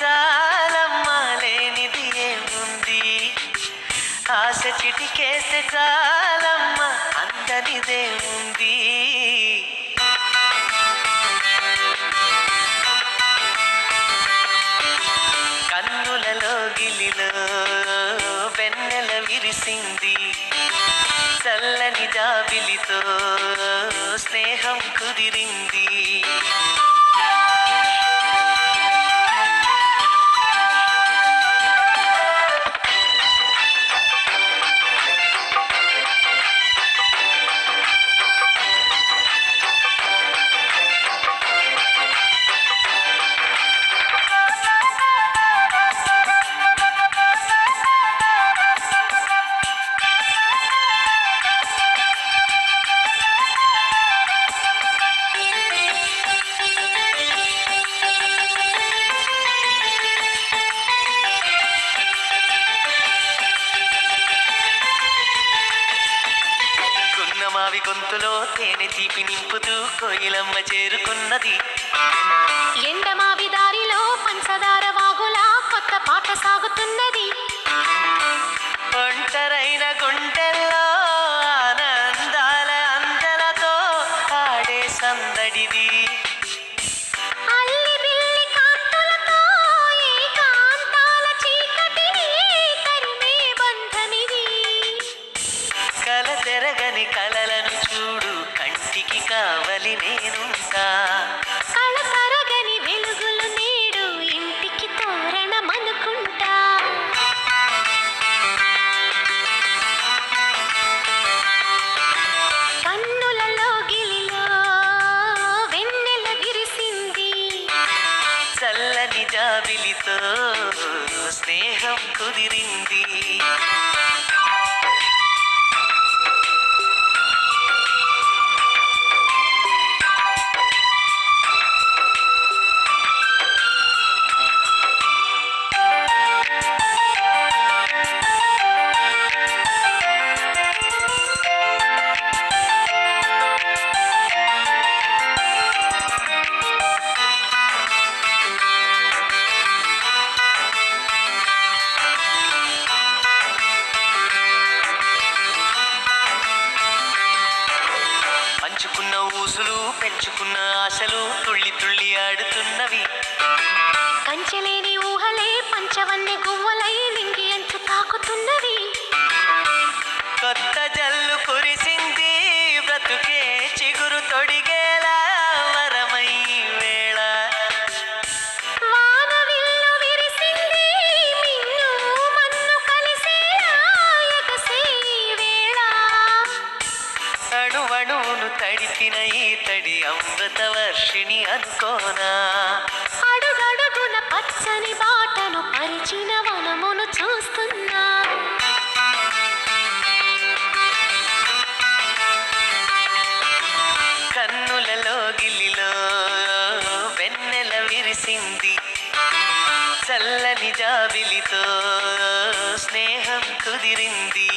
చాలమ్మా లేనిది ఏముంది, ఆశ చిటికేస్తే చాలమ్మా అందనిదేముంది. కన్నులలో గిలిలో వెన్నెల విరిసింది, చల్లని జాబిలితో స్నేహం కుదిరింది. మావి గొంతులో తేనె తీపి నింపుతూ కోయిలమ్మ చేరుకున్నది. ఎండమావి దారిలో పంచదార వాగులా కొత్త పాట సాగుతున్నది. ఒంటరైన గుండెల్లో ఆనందాల అందలతో ఆడే సందడిది. కల తెరగని కలలను చూడు, కంటికి కావలి నేనుంటా. కళ తరగని వెలుగులు నేడు ఇంటికి తోరణమనుకుంటా. కన్నులలో గిలిలో వెన్నెల విరిసింది, చల్లని జాబిలితో స్నేహం కుదిరింది. పంచుకున్న ఊసులు పెంచుకున్న ఆశలు తుళ్ళి తుళ్ళి ఆడుతున్నవి. కంచెలేని ఊహలే పంచవన్నె గువ్వలై నింగి ఎంచు తాకుతున్నవి. కొత్త జల్లు కురిసింది, బ్రతుకే చిగురు తొడిగేలా వరమై వేళ. వానవిల్లు విరిసింది, మిన్ను మన్ను కలిసేలా ఎగసే వేళ. అణువణువును తడిపిన ఈ తడి అమృత వర్షిణి అనుకోనా. అడుగడుగున పచ్చని బాటను పరిచిన వనమును చూస్తున్నా. కన్నులలో గిలిలో వెన్నెల విరిసింది, చల్లని జాబిలితో స్నేహం కుదిరింది.